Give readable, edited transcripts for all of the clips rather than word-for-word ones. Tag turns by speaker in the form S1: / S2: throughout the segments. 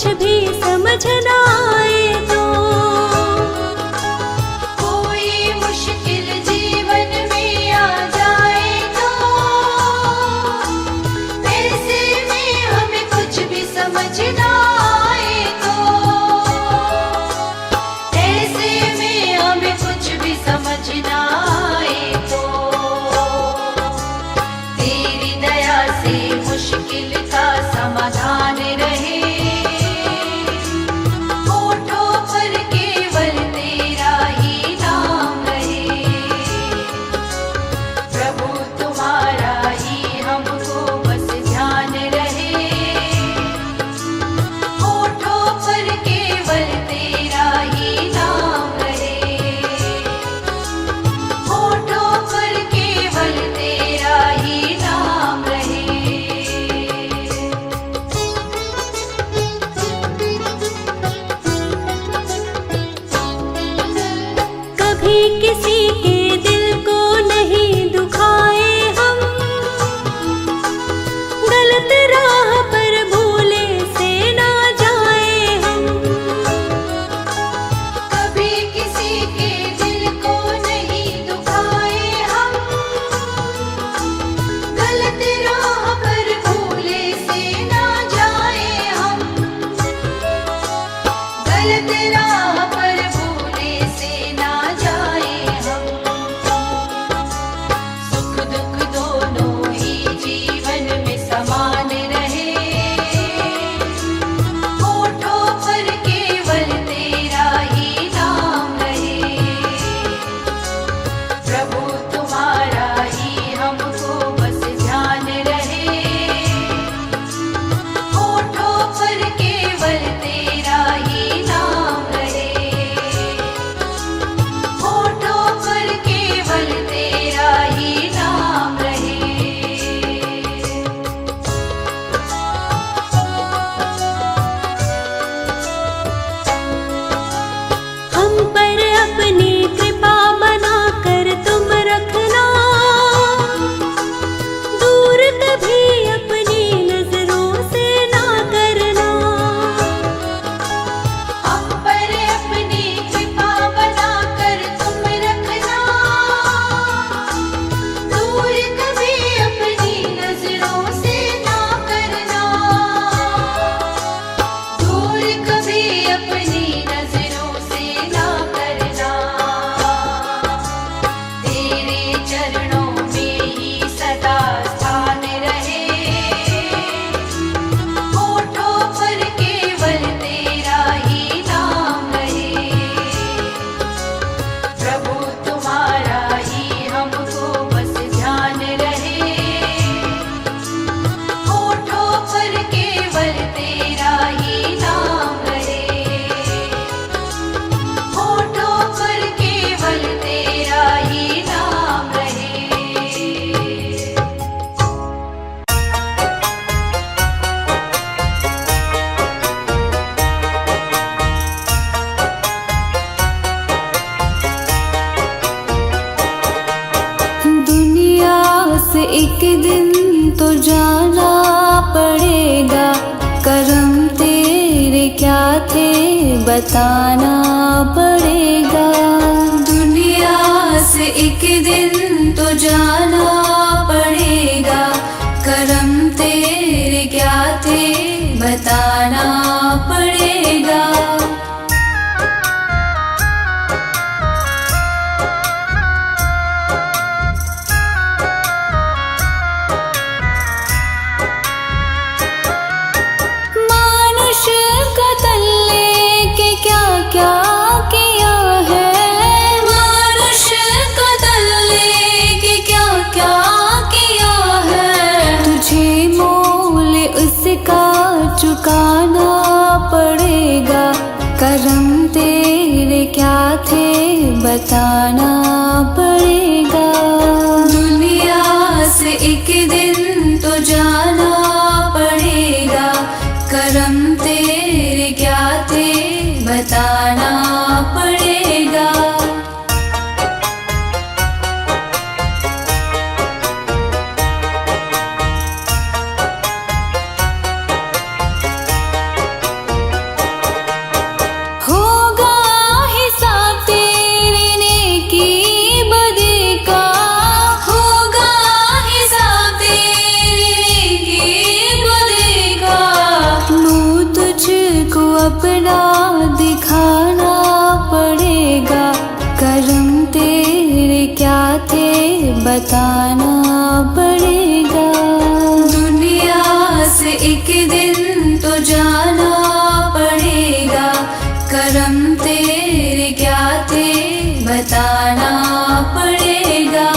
S1: कुछ भी समझ ना आए तो।
S2: कोई मुश्किल जीवन में आ जाए तो ऐसे में हमें कुछ भी समझ ना आए तो, ऐसे में हमें कुछ भी समझ ना आए तो तेरी दया से मुश्किल का समाधान रहे। होठों पर केवल तेरा ही नाम रहे। प्रभु तुम्हारा ही हमको बस ध्यान रहे। होठों पर केवल तेरा ही नाम रहे। होठों पर केवल तेरा ही नाम रहे।
S1: कभी किसी के दिल को नहीं दुखाए हम, गलत राह पर भूले से ना जाए हम।
S2: कभी किसी के दिल को नहीं दुखाए हम, गलत राह पर भूले से ना जाए हम। गलत राह पर भूले से ना जाए हम। सुख दुख दोनों ही जीवन में समान रहे। होठों पर केवल तेरा ही नाम रहे। प्रभु तुम्हारा ही हमको बस ध्यान रहे। होठों पर केवल तेरा ही नाम रहे। होठों पर केवल तेरा ही नाम रहे।
S1: हम पर अपनी कृपा बनाकर तुम रखना, दूर कभी अपनी नजरों से ना करना।
S2: हम पर अपनी कृपा बनाकर तुम रखना, दूर कभी अपनी नजरों से ना करना। दूर कभी अपनी नजरों से ना करना। तेरे चरणों में ही सदा स्थान रहे। होठों पर केवल तेरा ही नाम रहे। प्रभु तुम्हारा ही हमको बस ध्यान रहे। होठों पर केवल तेरा ही नाम रहे। होठों पर केवल तेरा ही नाम रहे।
S3: दुनिया से एक दिन तो जाना पड़ेगा, करम तेरे क्या थे बताना पड़ेगा। दुनिया से एक दिन तो जाना पड़ेगा, करम तेरे क्या थे बताना पड़ेगा। मानुष का तन लेके क्या क्या किया है। मानुष का तन लेके क्या क्या किया है। तुझे मोल उसका चुकाना पड़ेगा, करम तेरे क्या थे बताना पड़ेगा। दुनिया से एक दिन तो जाना पड़ेगा, करम तेरे क्या थे बताना पड़ेगा। बताना पड़ेगा। दुनिया से एक दिन तो जाना पड़ेगा, करम तेरे क्या थे बताना पड़ेगा।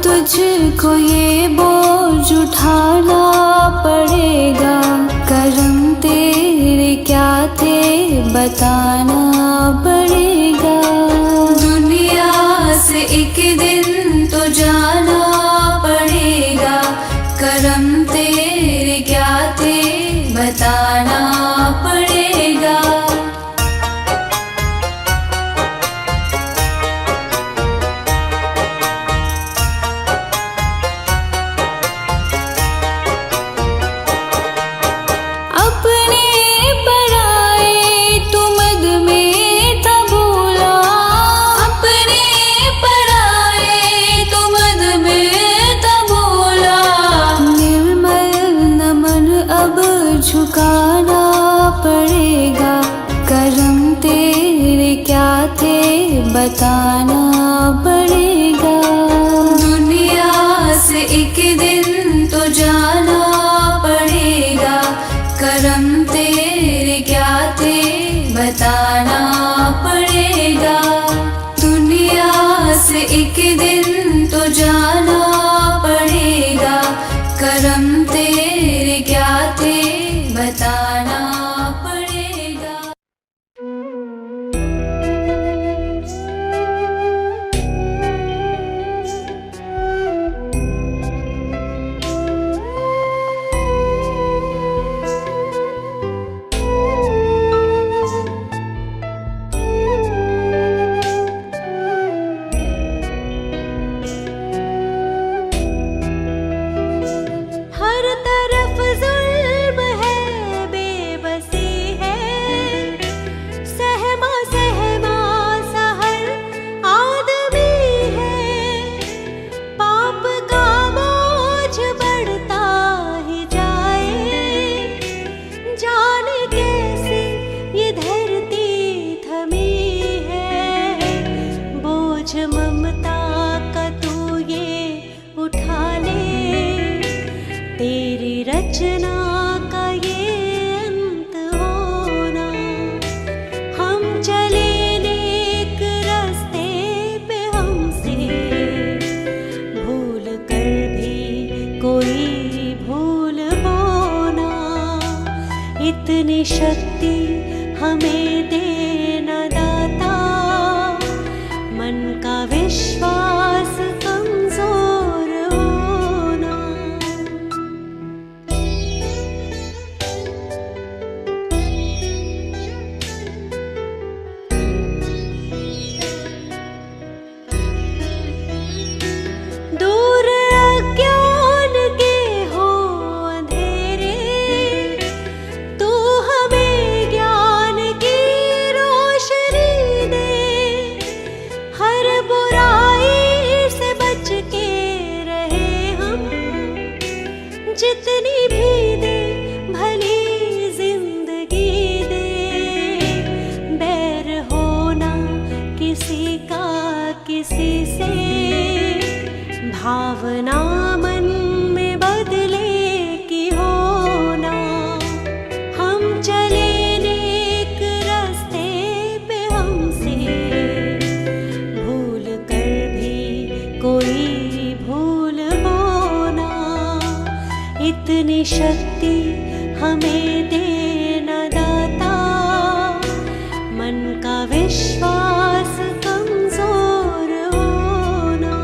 S3: तुझको ये बोझ उठाना पड़ेगा, करम तेरे क्या थे बताना पड़ेगा। दुनिया से एक दिन तो जाना पड़ेगा, करम तेरे क्या थे बताना पड़ेगा। झुकाना पड़ेगा, करम तेरे क्या थे बताना पड़ेगा। दुनिया से एक दिन तो जाना पड़ेगा, करम तेरे क्या थे बताना पड़ेगा। दुनिया से एक दिन तो जाना पड़ेगा, करम तेरे क्या थे बताना पड़ेगा।
S1: हर तरफ जुल्म है, बेबसी है, सहमा सहमा सा हर आदमी है। पाप का बोझ बढ़ता ही जाए, जाने कैसे ये धरती थमी है। बोझ ममता का तू ये उठा ले, तेरी रचना का ये अंत होना। हम चले नेक रास्ते पे, हमसे भूल कर भी कोई भूल होना। इतनी शक्ति हमें देना दाता, मन का विश्वास कमजोर होना। दूर अज्ञान के हो अंधेरे, तू हमें ज्ञान की रोशनी दे। हर बुराई से बच के रहे हम, जितनी भी दे भली जिंदगी दे। बैर होना किसी का किसी से, भावना मन में बदले की होना। हम चले नेक रास्ते पे, हमसे भूल कर भी कोई भूल होना। इतनी शक्ति हमें देना दाता, मन का विश्वास कमजोर होना।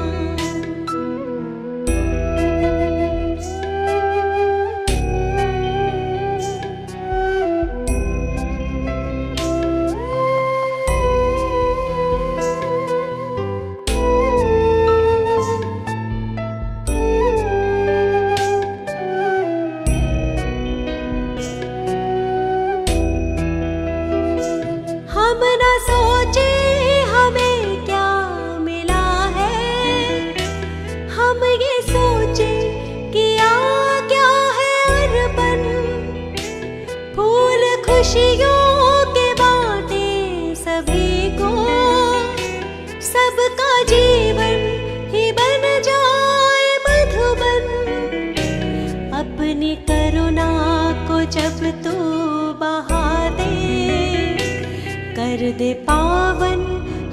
S1: दे पावन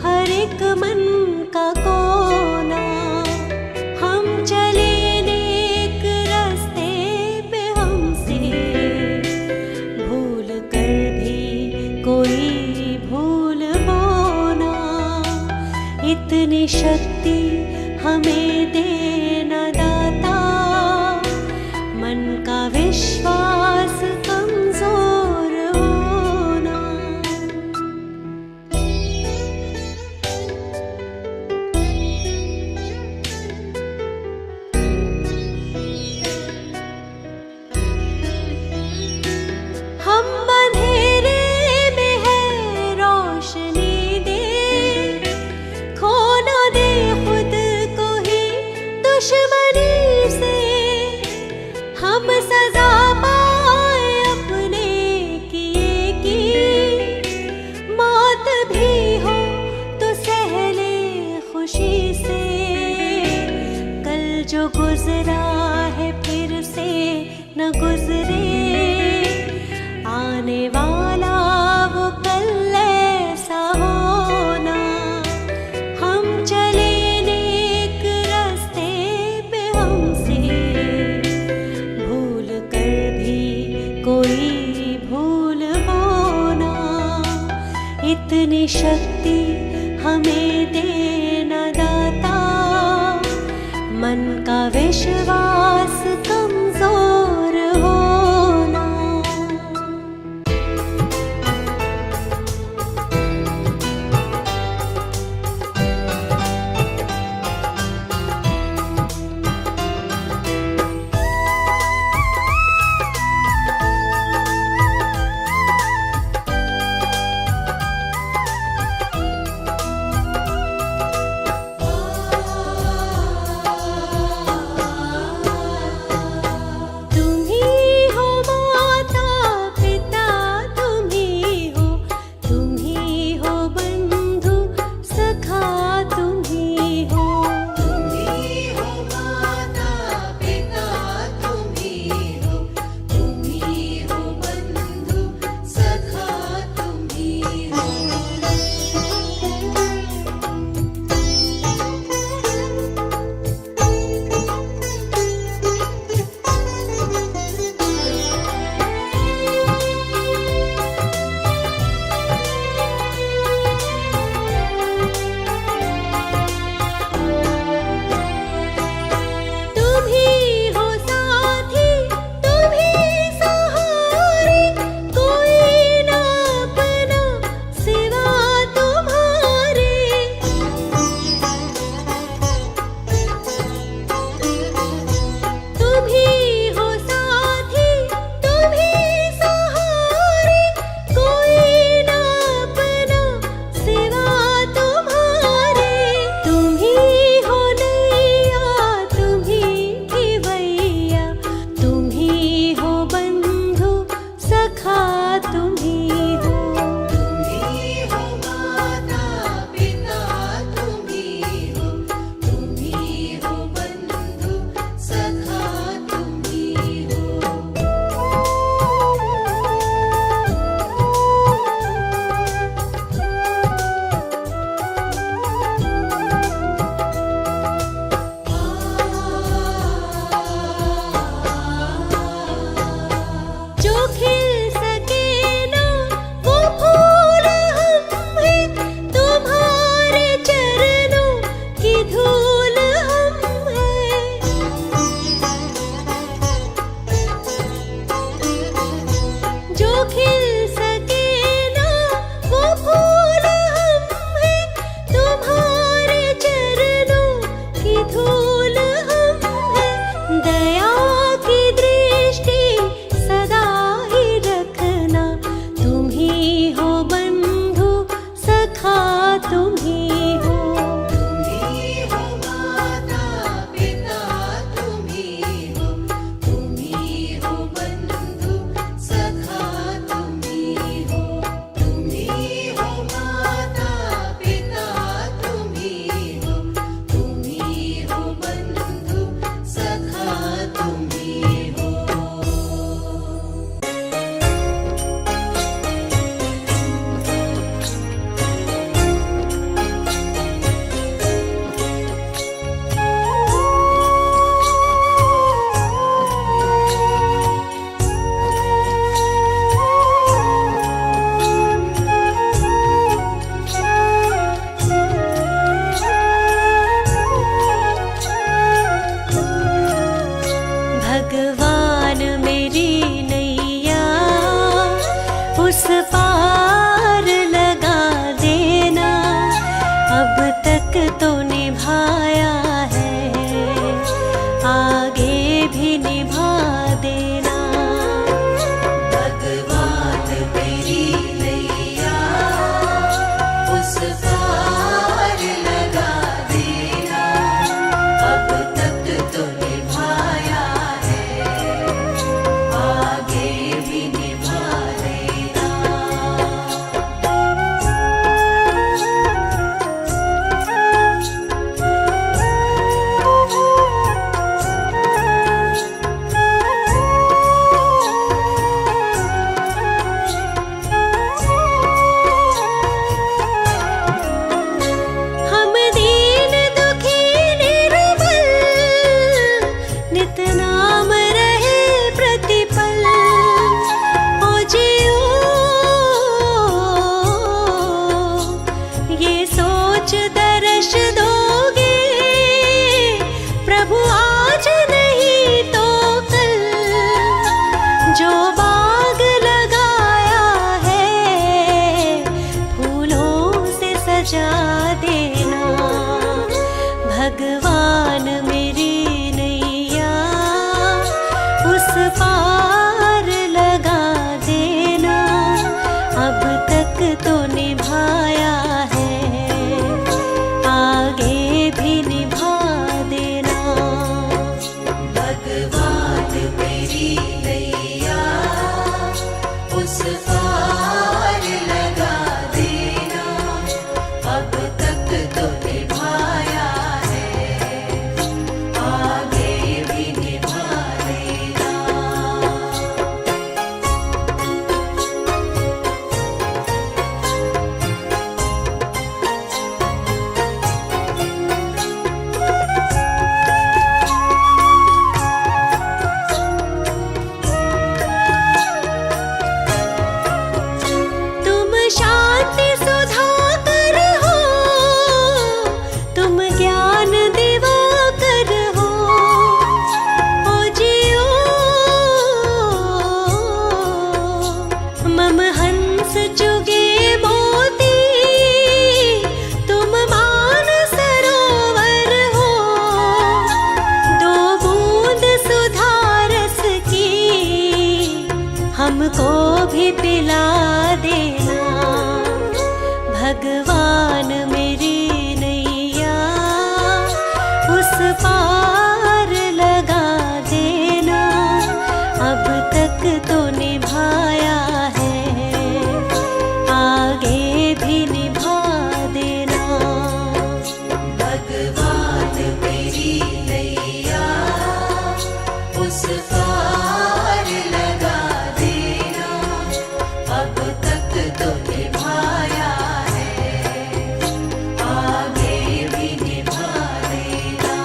S1: हर एक मन का कोना। हम चले नेक रास्ते पे, हमसे भूल कर भी कोई भूल वो ना। इतनी शक्ति हमें देना दाता, मन का विश्वास कमजोर होना। हम अंधेरे में है रोशनी दे, खो ना दे खुद को ही दुश्मनी से। हम सजा पाए अपने किए की, मौत भी हो तो सह ले खुशी से। कल जो गुजरा है फिर से न गुजरे, आने वाला वो कल ऐसा होना। हम चले नेक रास्ते पे, हमसे भूल कर भी कोई भूल वो ना। इतनी शक्ति हमें देना दाता, मन का विश्वास कमजोर होना। देना। भगवान मेरी नैया उस पार लगा देना। अब तक तो निभाया है, आगे भी निभा देना।
S2: भगवान मेरी नैया उस पार लगा देना। अब तक तो निभाया है, आगे भी निभा देना।
S1: तुम शांति सुधाकर हो, तुम ज्ञान दिवाकर हो। ओ जियो मम हंस चुगे मोती, तुम मान सरोवर हो। दो बूंद सुधा रस की हमको भी पिला देना। भगवान मेरी नैया उस पार लगा देना। अब तक तो निभाया है, आगे भी निभा देना।
S2: भगवान मेरी नैया उस पार लगा देना। अब तक तो निभाया है, आगे भी निभा देना।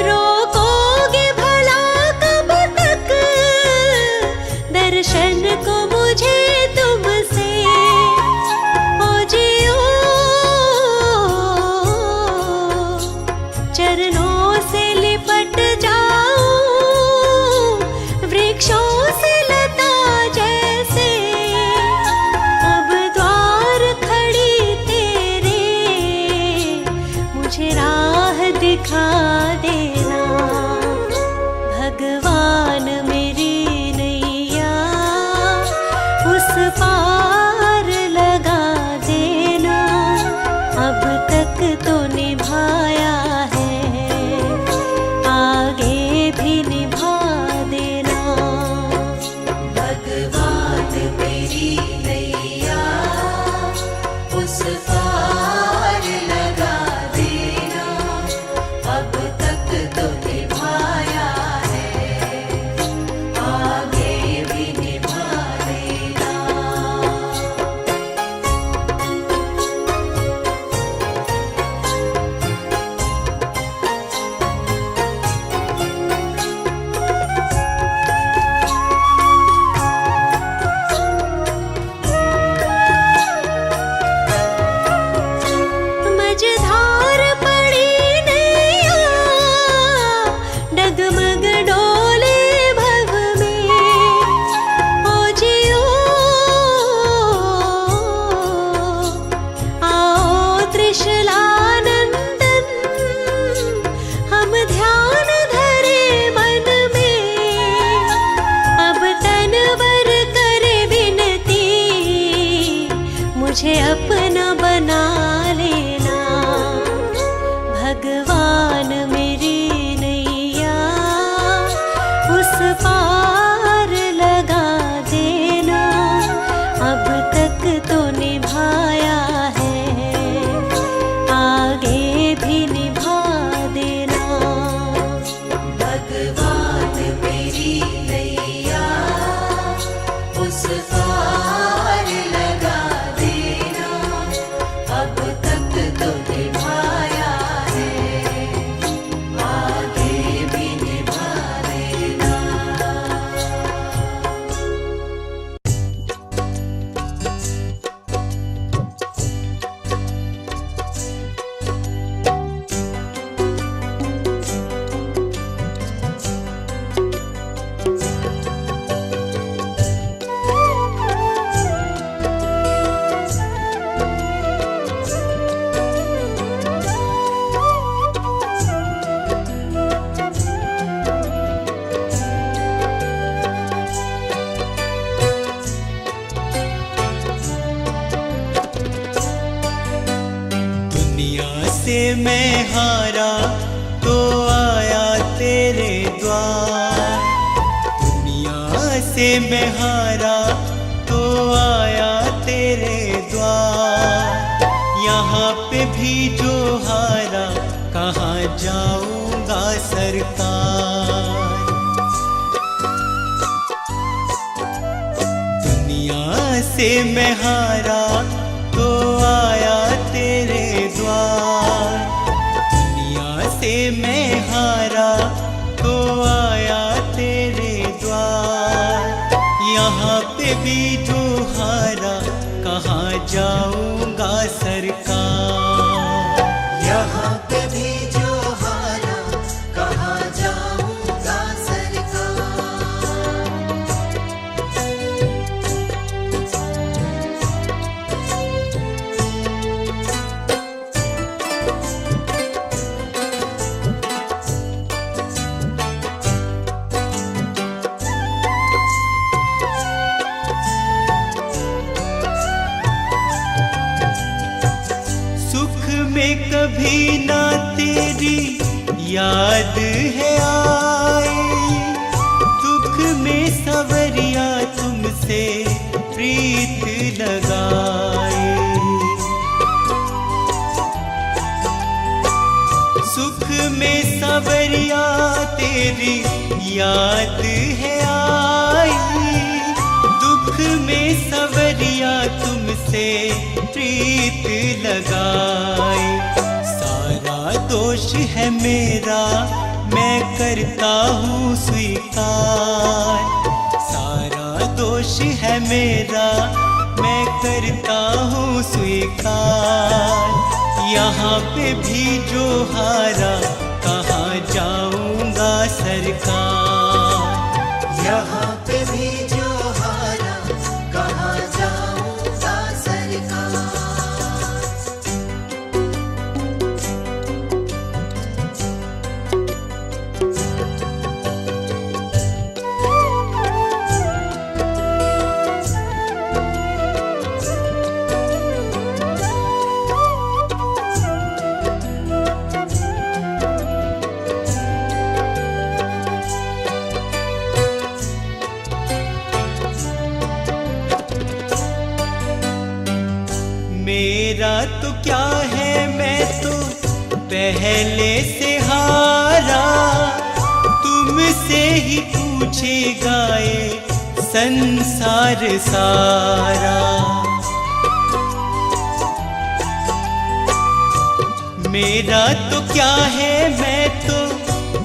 S1: रोकोगे भला कब तक दर्शन को मुझे तुमसे। ओ जियो चरणों से लिपट जाऊं, वृक्षों से लता जैसे। अब द्वार खड़ी तेरे, मुझे राह दिखा देना। भगवान मेरी नैया उस पार लगा देना। अब तक तो निभाया है, आगे भी निभा देना।
S2: भगवान मेरी नैया उस पार लगा देना। अब तक तो निभाया है, आगे भी निभा देना।
S1: मझधार पड़ी नैया, डगमग डोले भव में। ओ जियो आओ त्रिशलानंदन, हम ध्यान धरे मन में। अब तनवर करे विनती, मुझे अपना बना लेना। भगवान मेरी नैया उस पार लगा देना। अब तक तो निभाया है, आगे भी निभा देना।
S2: भगवान मेरी नैया उस पार लगा देना। अब तक तो निभाया है,
S4: से मैं हारा तो आया तेरे द्वार, दुनिया से मैं हारा तो आया तेरे द्वार। यहाँ पे भी जो हारा कहाँ जाऊंगा सरकार। दुनिया से मैं हारा तो आया तेरे द्वार, दुनिया से मैं हारा तो आया तेरे द्वार। यहाँ पे भी जो हारा कहाँ जाऊंगा सरकार।
S2: यहाँ पे भी जो हारा कहाँ जाऊंगा सरकार।
S4: में कभी ना तेरी याद है आई, दुख में सवरिया तुमसे प्रीत लगाए। सुख में सवरिया तेरी याद है आई, दुख में सवरिया तुमसे प्रीत लगाए। सारा दोष है मेरा मैं करता हूँ स्वीकार, सारा दोष है मेरा मैं करता हूँ स्वीकार। यहाँ पे भी जो हारा कहाँ जाऊंगा सरकार।
S2: यहाँ पे भी जो हारा कहाँ जाऊंगा सरकार।
S4: मेरा तो क्या है मैं तो पहले से हारा, तुमसे ही पूछेगा ये संसार सारा। मेरा तो क्या है मैं तो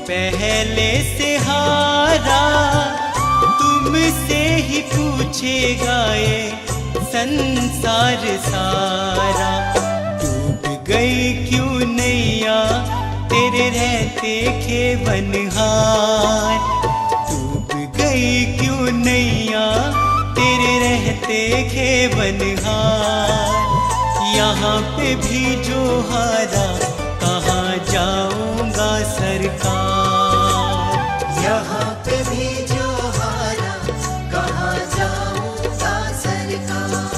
S4: पहले से हारा, तुमसे ही पूछेगा ये संसार सारा। डूब गई क्यों नैया तेरे रहते खेवनहार, डूब गई क्यों नैया तेरे रहते खेवनहार। यहाँ पे भी जो हारा कहाँ जाऊंगा सरकार।
S2: यहाँ पे भी जो हारा कहाँ जाऊंगा सरकार।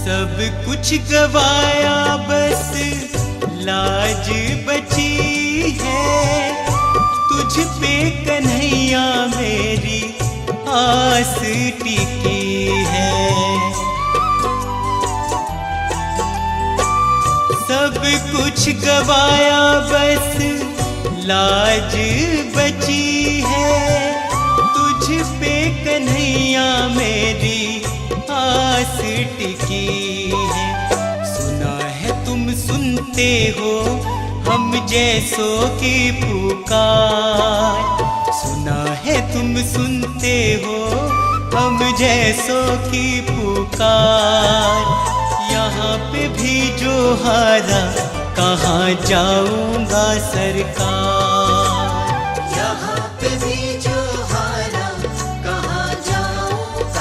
S4: सब कुछ गवाया बस लाज बची है, तुझ पे कन्हैया मेरी आस टिकी है। सब कुछ गवाया बस लाज बची है, तुझ पे कन्हैया मेरी आस टिकी है। सुना है तुम सुनते हो हम जैसों की पुकार, सुना है तुम सुनते हो हम जैसों की पुकार। यहाँ पे भी जो हारा कहाँ जाऊंगा सरकार।
S2: यहाँ पे भी जो हारा कहाँ जाऊंगा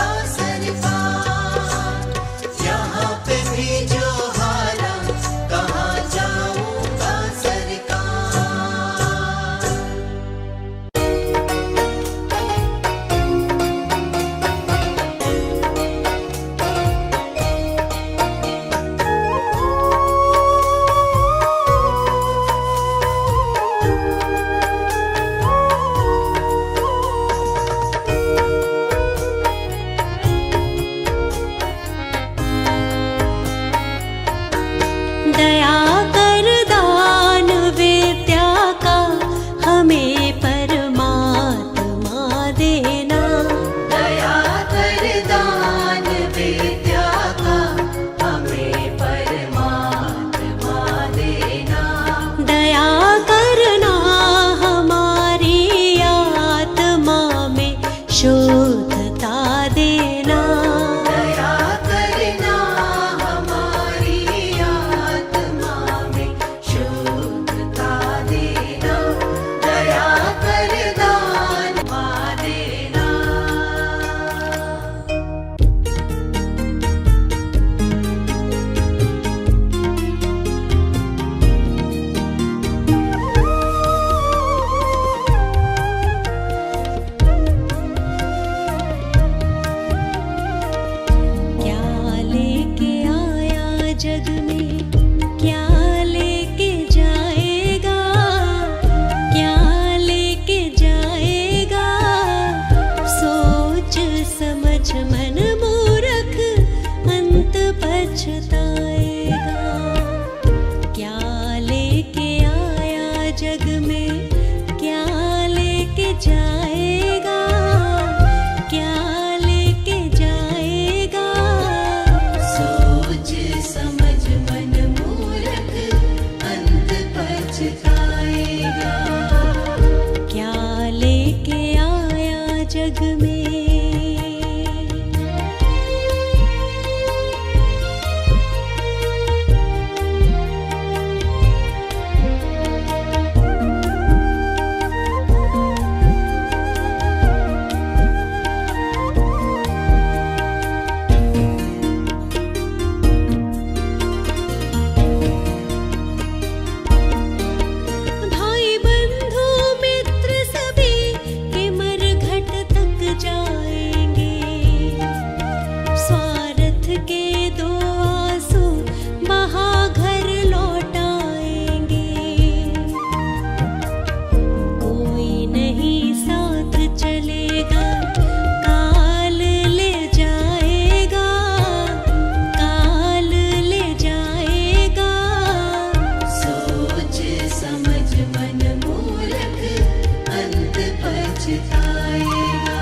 S2: पछताएगा।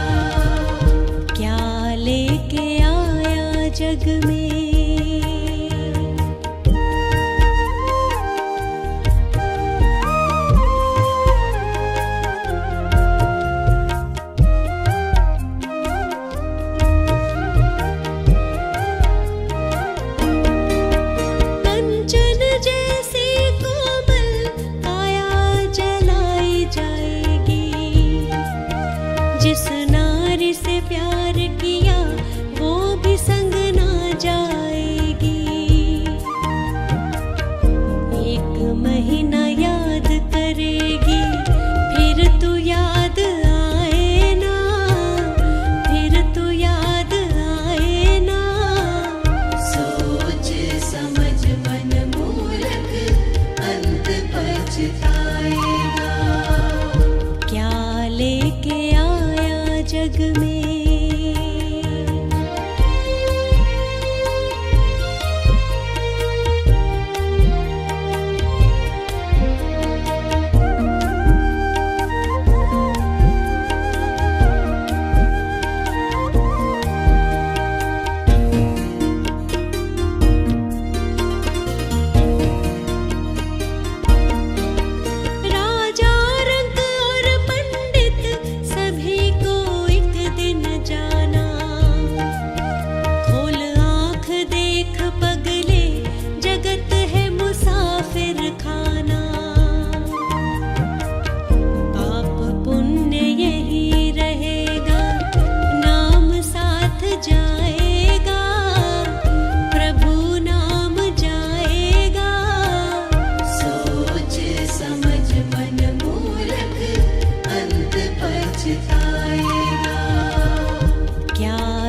S1: क्या लेके आया जग में जिस नारी से प्यार किया वो भी संग ना जाएगी। एक महीना याद करेगी फिर तू याद आए ना, फिर तू याद आए ना।
S2: सोच समझ मन मूर्ख अंत पछताएगा।
S1: क्या लेके आया जग में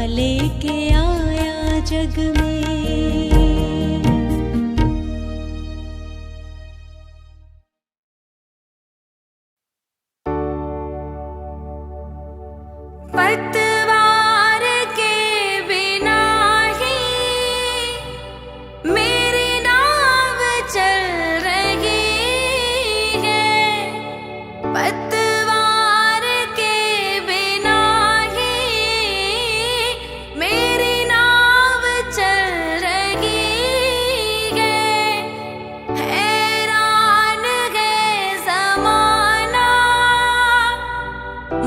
S1: लेके आया जग में।
S3: पतवार के बिना ही मेरी नाव चल रही है। पतवार के बिना ही मेरी नाव चल रही है। हैरान है ज़माना,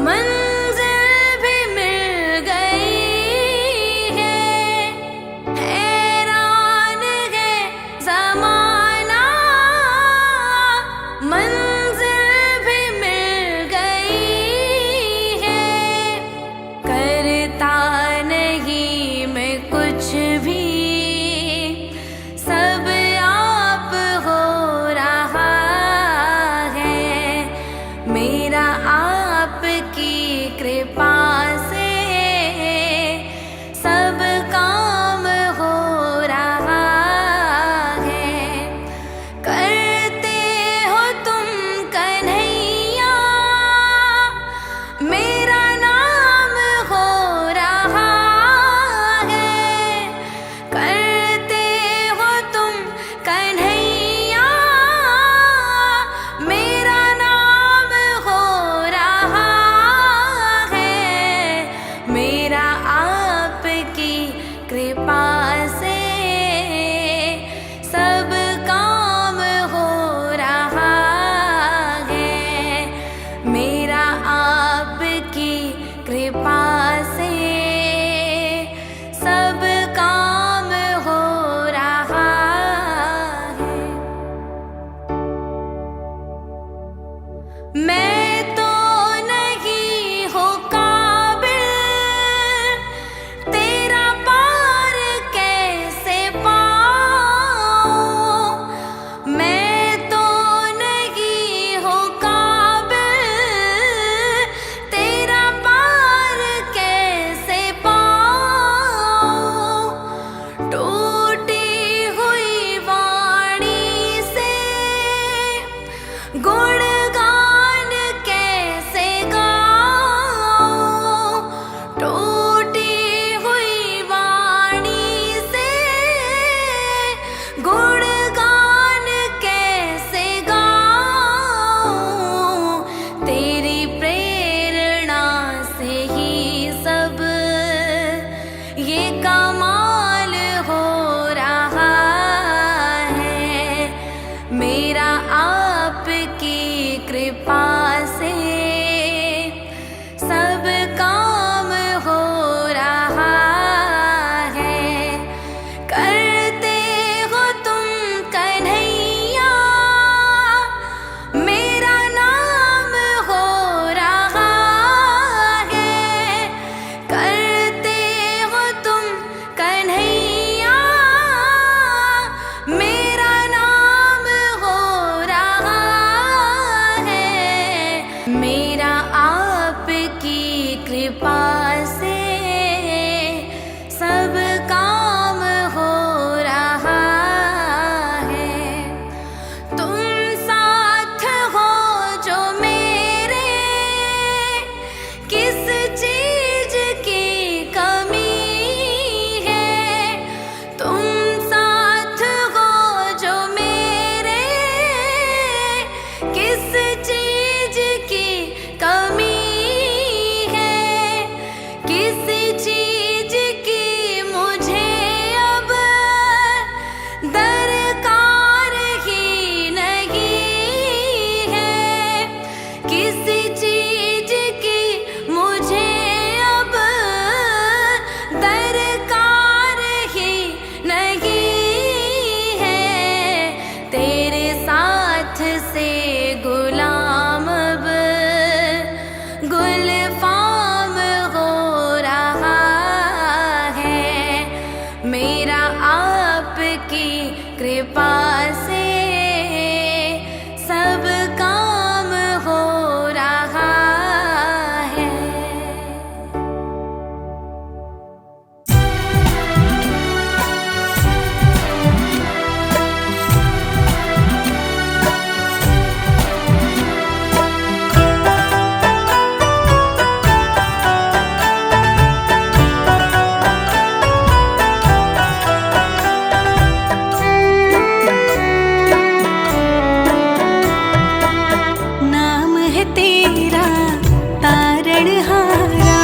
S3: मंजिल भी मिल गई है। हैरान है ज़माना, मंजिल भी मिल गई है। करता नहीं मैं कुछ भी, सब आप हो रहा है। मेरा आपकी कृपा से सब काम हो रहा है। करते हो तुम कन्हैया, मेरा नाम हो रहा है। करते हो तुम कन्हैया, मेरा नाम हो रहा है। मेरा आपकी कृपा से सब काम हो रहा है। मेरा आपकी कृपा से सब काम हो रहा है। मैं तो नहीं हूँ काबिल, तेरा पार कैसे पाऊँ। मैं तो नहीं हूँ काबिल, तेरा पार मेरा आपकी कृपा से सब काम हो रहा है। तुम साथ हो जो मेरे, किस चीज की कमी है। तुम साथ हो जो मेरे, किस चीज की कमी है। किसी चीज की मुझे अब दरकार ही नहीं है। किसी चीज की मुझे अब दरकार ही नहीं है। तेरे साथ से गुलाम अब गुलफाम हो रहा है। मेरा आपकी कृपा से सब काम हो रहा है।
S1: नाम है तेरा तारणहारा,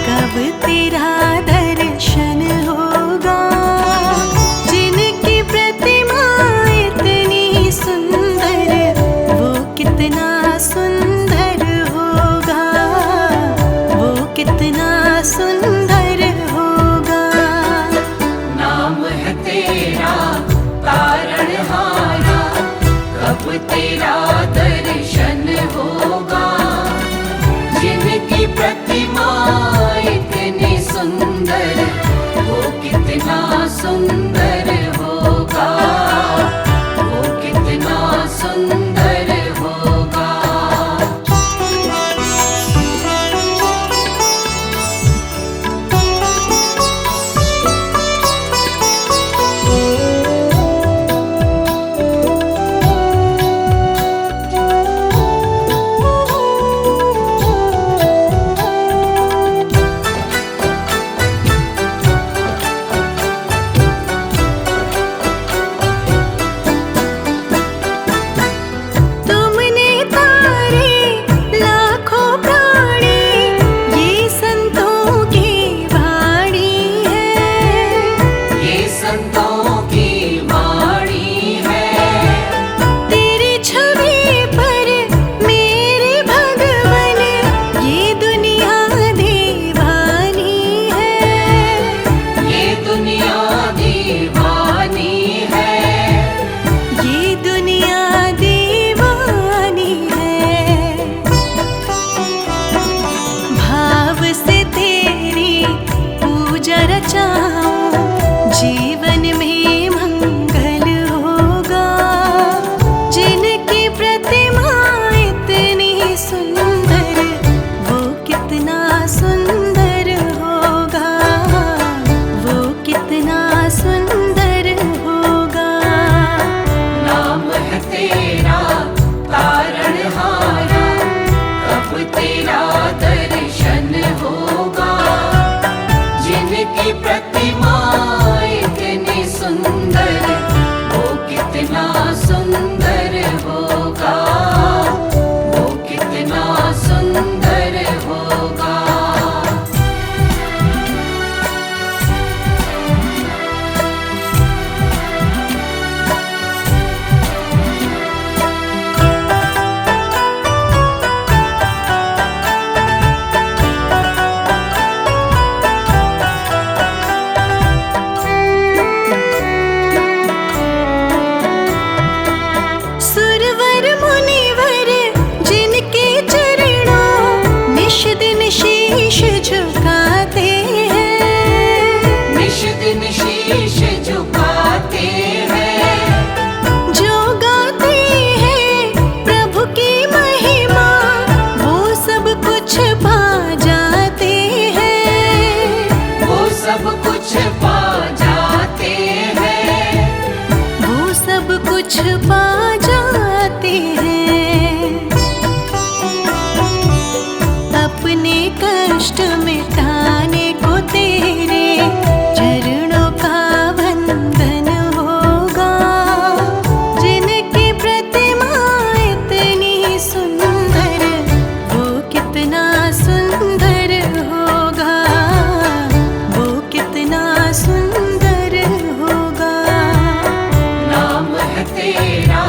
S1: कब तेरा दर्शन होगा। जिनकी प्रतिमा इतनी सुंदर, वो कितना सुंदर होगा। वो कितना सुंदर होगा।
S2: नाम है तेरा तारणहारा, कब तेरा दर्शन होगा। जिनकी प्रतिमा इतनी सुंदर, वो कितना सुंदर होगा। वो कितना सुंदर होगा।
S1: तुमने तारे लाखों प्राणी, ये संतों की वाणी है।
S2: ये संतों की वाणी है।
S1: तेरी छवि पर मेरे भगवन, ये दुनिया दीवानी है।
S2: ये दुनिया दीवानी है।
S1: ये दुनिया दीवानी है। भाव से तेरी पूजा रचाऊं, जीवन में मंगल होगा। जिनकी प्रतिमा इतनी सुंदर, वो कितना सुंदर होगा। वो कितना सुंदर होगा।
S2: नाम है तेरा तारणहारा, कब तेरा दर्शन होगा। जिनकी प्रतिमा इतनी सुंदर, वो कितना सुंदर होगा। वो कितना सुंदर होगा।
S1: कुछ पा जाते हैं। अपने कष्ट मिटाने को तेरे चरणों का वंदन होगा। जिनकी प्रतिमा इतनी सुंदर, वो कितना सुंदर होगा, वो कितना सुंदर होगा।
S2: नाम है तेरा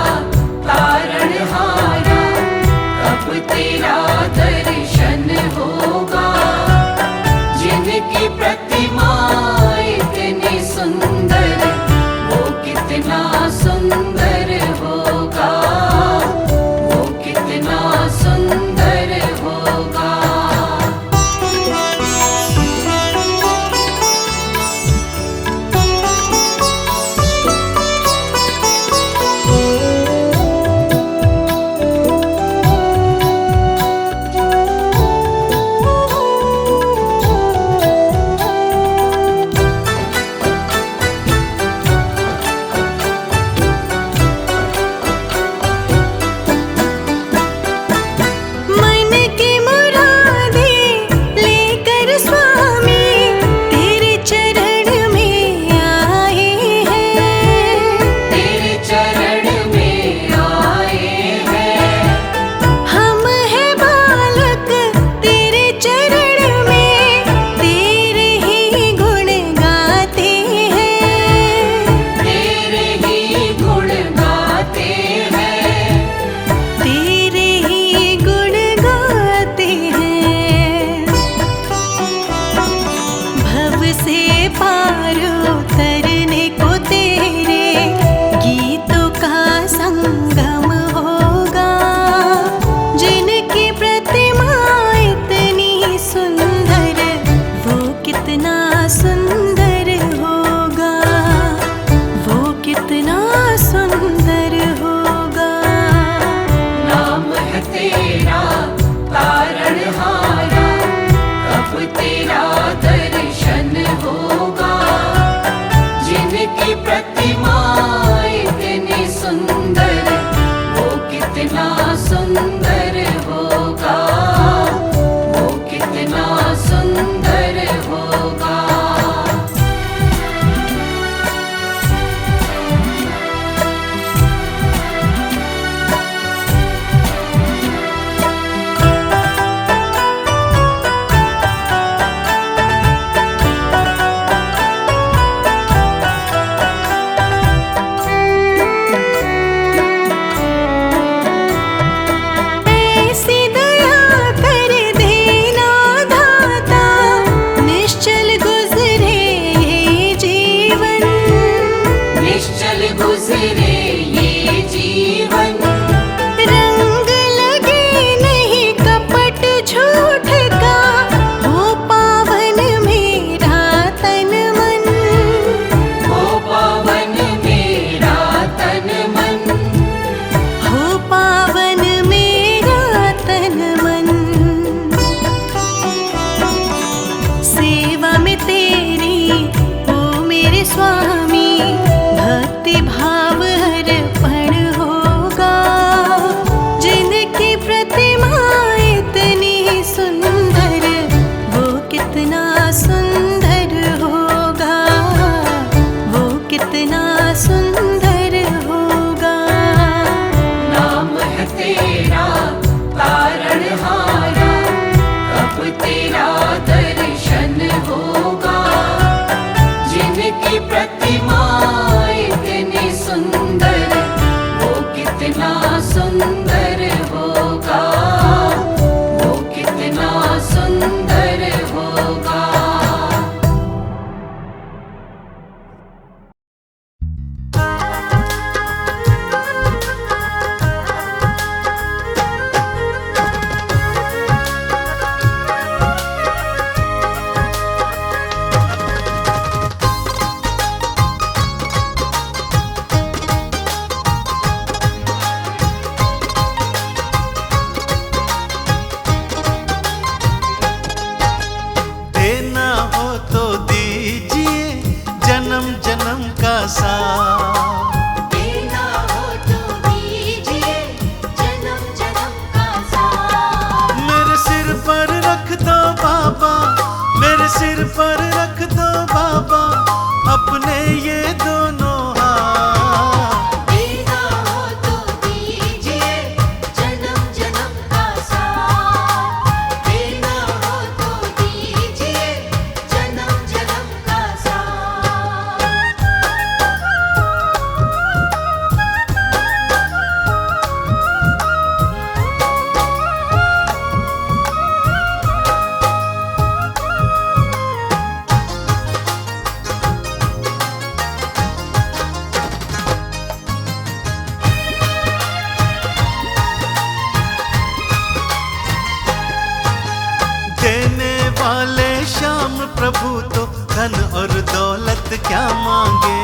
S4: देने वाले श्याम प्रभु तो धन और दौलत क्या मांगे।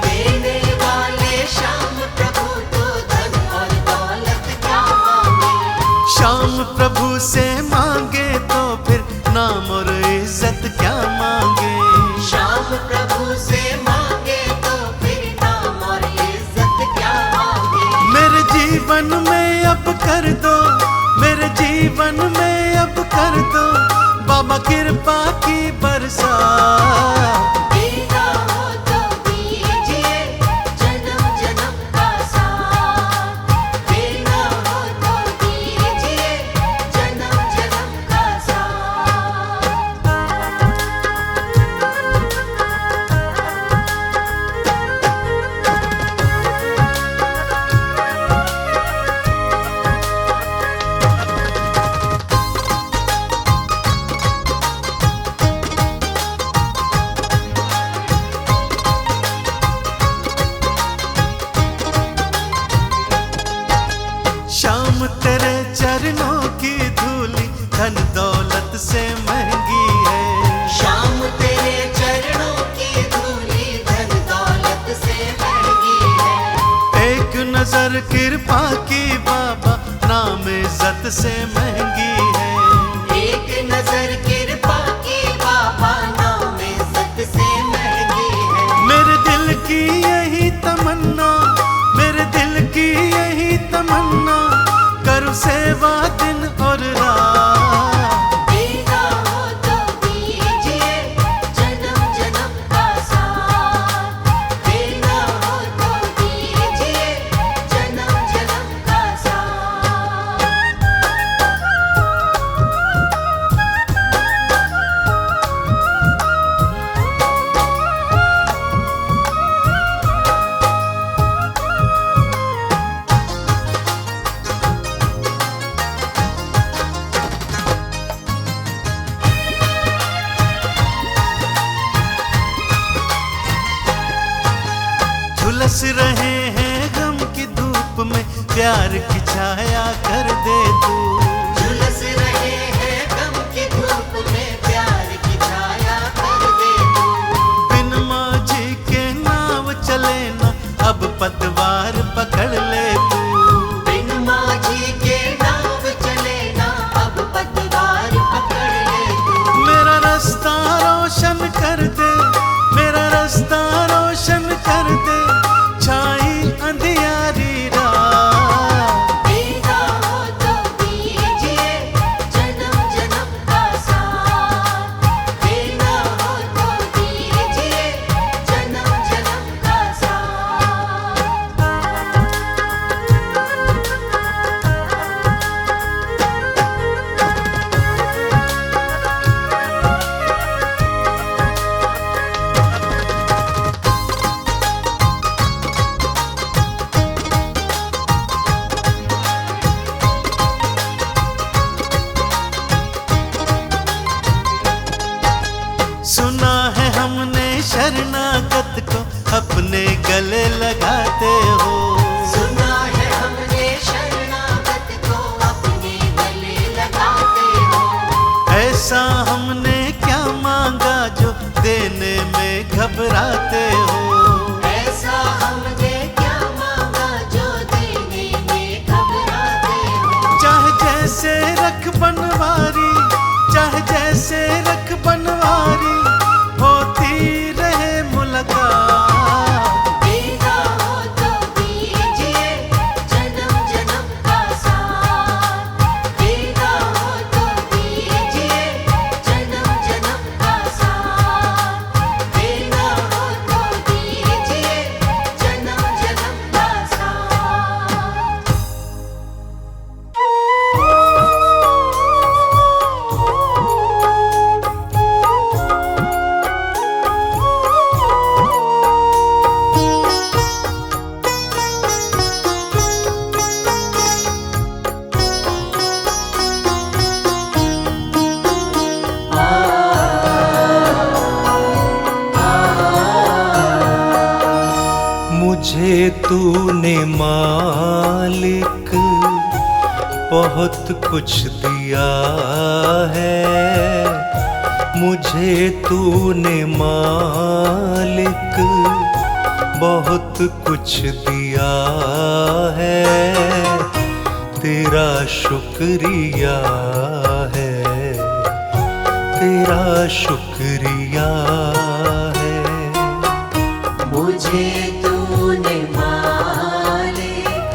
S2: देने वाले श्याम प्रभु तो धन और दौलत क्या मांगे।
S4: श्याम प्रभु से मांगे तो फिर नाम और इज्जत क्या मांगे।
S2: श्याम प्रभु से मांगे तो फिर नाम और इज्जत क्या मांगे।
S4: मेरे जीवन में अब कर दो, मेरे जीवन में अब कर दो बाबा कृपा की बरसात।
S2: देना हो तो दीजिए जन्म जन्म का साथ। देना हो तो दीजिए जन्म जन्म का साथ।
S4: श्याम तेरे चरणों की धूली धन दौलत से महंगी है।
S2: श्याम तेरे चरणों की धूली धन दौलत से महंगी है।
S4: एक नजर कृपा की बाबा नाम इज्जत से महंगी है।
S2: एक नजर कृपा की बाबा नाम इज्जत से महंगी है।
S4: मेरे दिल की यही तमन्ना, मेरे दिल की यही तमन्ना करूं सेवा दिन और रात।
S2: देना हो तो दीजिए जन्म जन्म का साथ। देना हो तो दीजिए जन्म जन्म का साथ।
S4: झुलस रहे हैं गम की धूप में प्यार की छाया कर दे तू।
S2: झुलस रहे हैं गम की धूप में प्यार की छाया कर दे तू।
S4: बिन माझी के नाव चले ना अब पतवार पकड़ ले तू।
S2: बिन माझी के नाव चले ना अब पतवार पकड़ ले तू।
S4: मेरा रास्ता रोशन कर दे, मेरा रास्ता रोशन कर दे छाई अंधियारी रात।
S2: देना हो तो दीजिए जन्म जन्म का साथ। देना हो तो दीजिए जन्म जन्म का साथ।
S4: सुना है हमने शरणागत को अपने गले लगाते हो।
S2: सुना है हमने शरणागत को अपने गले लगाते हो।
S4: ऐसा हमने क्या मांगा जो देने में घबराते हो।
S2: ऐसा हमने क्या मांगा जो देने में घबराते हो।
S4: चाहे जैसे रख बनवारी, चाहे जैसे रख बनवारी होती रहे मुलाकात।
S2: देना हो तो दीजिए जन्म जन्म का साथ। देना हो तो दीजिए जन्म जन्म का साथ। देना हो तो दीजिए जन्म जन्म का साथ।
S4: मुझे तूने मालिक बहुत कुछ दिया है। मुझे तूने मालिक बहुत कुछ दिया है, तेरा शुक्रिया है, तेरा शुक्रिया है।
S2: मुझे तूने मालिक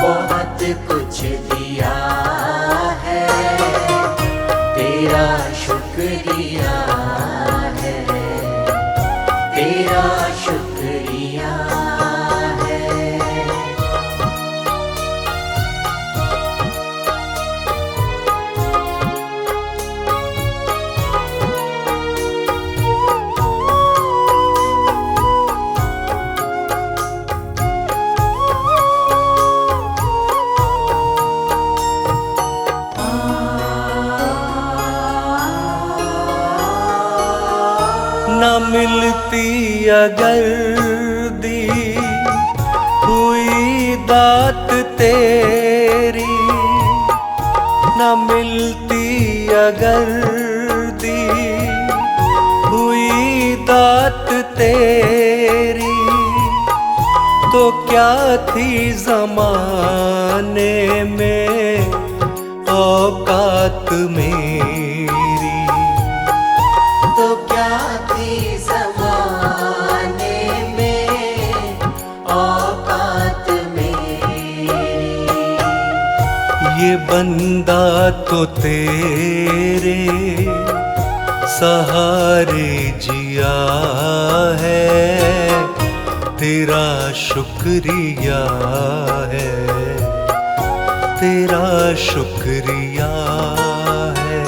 S2: बहुत कुछ दिया है, तेरा शुक्रिया है, तेरा शुक्रिया है।
S4: न मिलती अगर दी हुई दात तेरी, न मिलती अगर दी हुई दात तेरी, तो क्या थी ज़माने में औकात मेरी,
S2: तो क्या थी ज़माने में औकात मेरी।
S4: ये बंदा तो तेरे सहारे जिया है, तेरा शुक्रिया है, तेरा शुक्रिया है।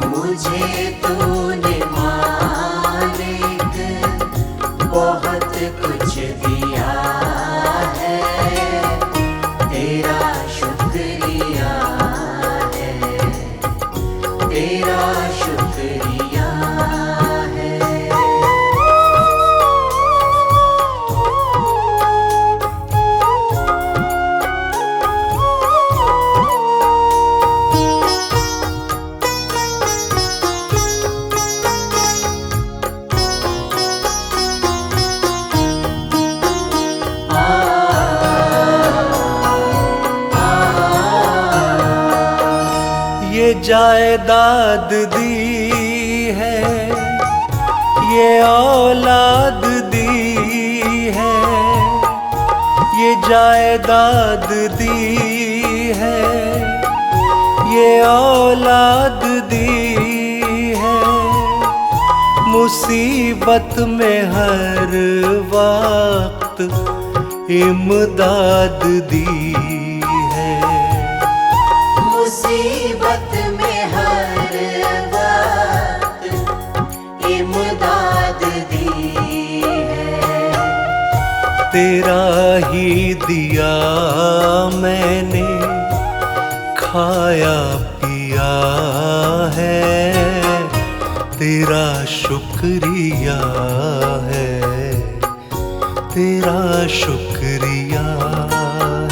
S2: मुझे तूने मालिक बहुत कुछ दिया है, तेरा शुक्रिया है, तेरा शुक्रिया है।
S4: ये जायदाद दी है, ये औलाद दी है, ये जायदाद दी है, ये औलाद दी है। मुसीबत में हर वक्त इमदाद दी है,
S2: मुसीबत में हर वक्त इमदाद दी है।
S4: तेरा ही दिया मैंने खाया पिया है, तेरा शुक्रिया है, तेरा शुक्रिया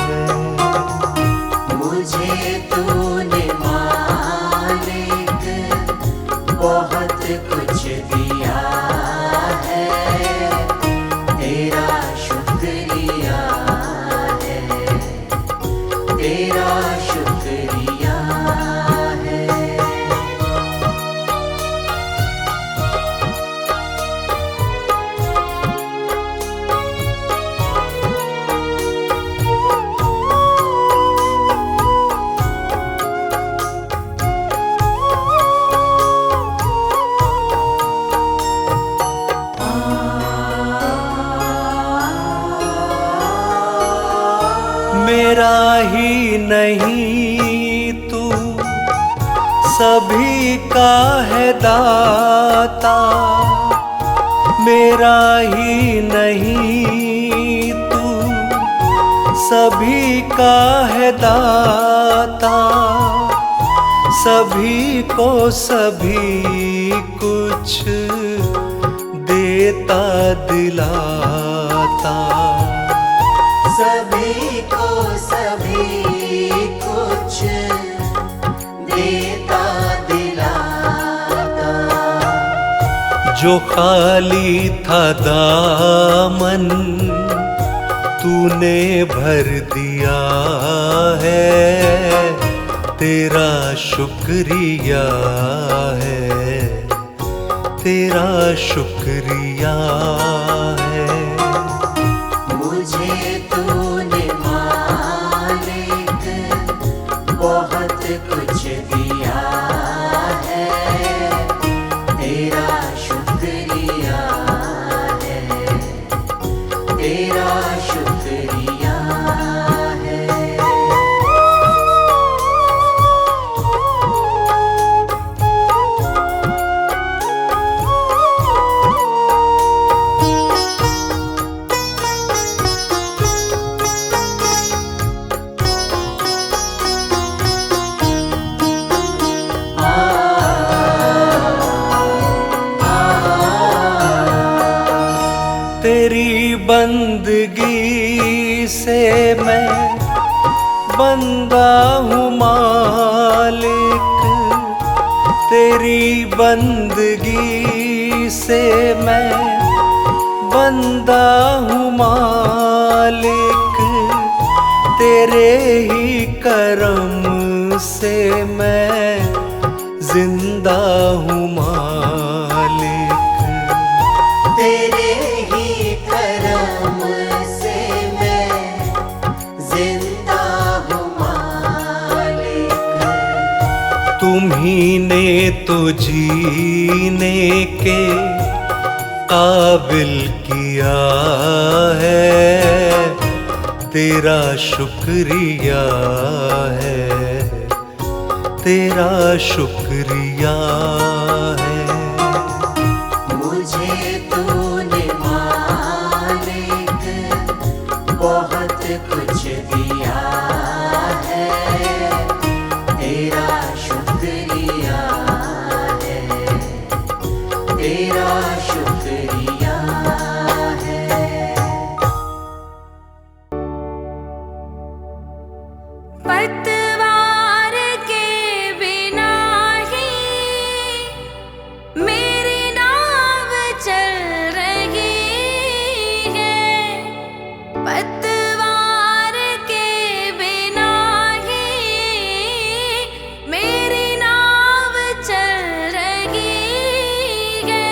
S4: है।
S2: मुझे तूने मालिक बहुत कुछ दिया है, तेरा शुक्रिया है, तेरा शुक्रिया है।
S4: मेरा ही नहीं तू सभी का है दाता, मेरा ही नहीं तू सभी का है दाता, सभी को सभी कुछ देता दिलाता,
S2: सभी को सभी कुछ देता दिलाता।
S4: जो खाली था दामन तूने भर दिया है, तेरा शुक्रिया है, तेरा शुक्रिया है।
S2: मुझे तूने मालिक बहुत कुछ दिया है, तेरा शुक्रिया है, तेरा शुक्रिया है।
S4: तेरी बंदगी से मैं बंदा हूँ मालिक, तेरी बंदगी से मैं बंदा हूँ मालिक, तेरे ही करम से मैं जिंदा हूँ मालिक।
S2: तेरे ही करम से मैं जिंदा हूँ मालिक।
S4: तुम्ही ने तो जीने के काबिल किया है, तेरा शुक्रिया है, तेरा शुक्रिया है।
S2: मुझे तूने मालिक बहुत कुछ दिया है, तेरा शुक्रिया है, तेरा शुक्रिया है।
S3: पतवार के बिना ही मेरी नाव चल रही है, पतवार के बिना ही मेरी नाव चल रही है।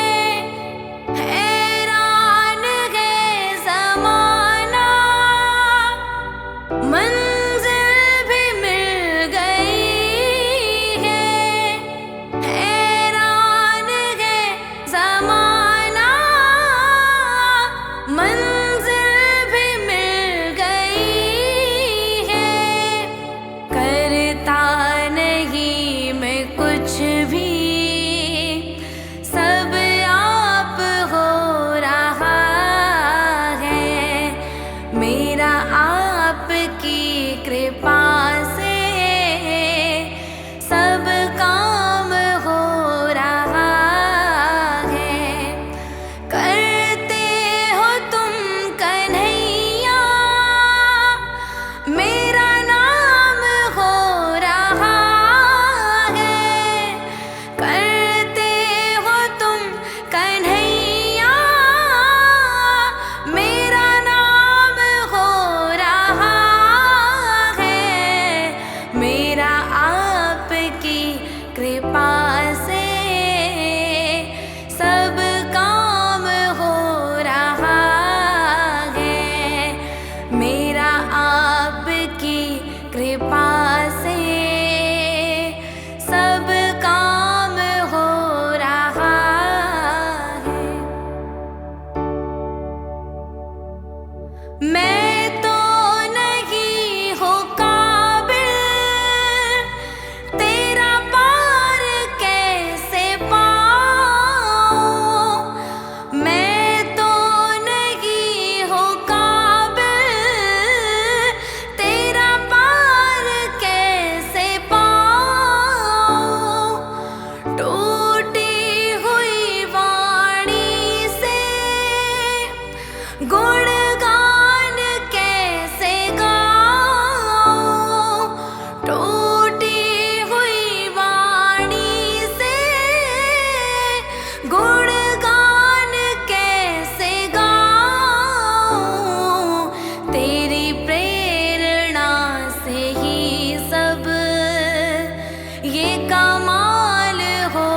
S3: कमाल हो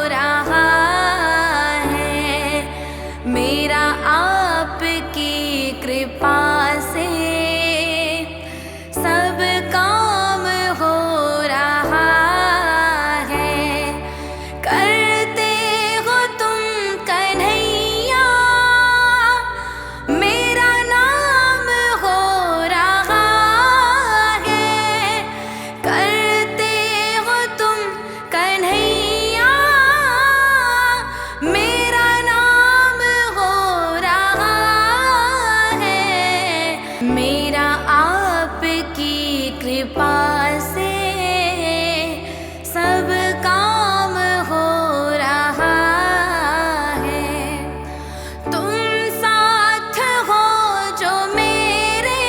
S3: रहा है। मेरा आपकी कृपा से सब काम हो रहा है। करते हो तुम कन्हैया, मेरा नाम हो रहा है। करते हो तुम कन्हैया, मेरा नाम हो रहा है। मेरा आपकी कृपा से सब काम हो रहा है। तुम साथ हो जो मेरे,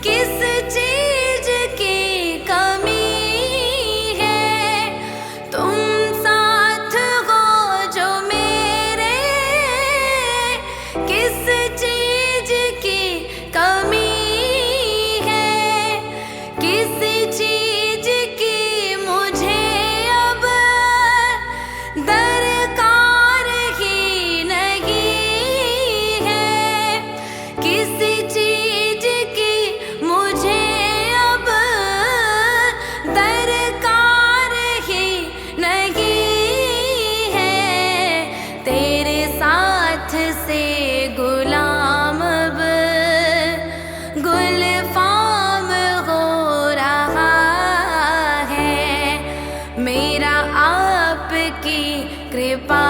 S3: किस चीज की कमी है। तुम साथ हो जो मेरे, किस चीज की कमी है। किसी चीज की मुझे अब दरकार ही नहीं है। किसी चीज की मुझे अब दरकार ही नहीं है। तेरे साथ से गुलाम अब गुलफाम हो रहा है। मेरा आपकी कृपा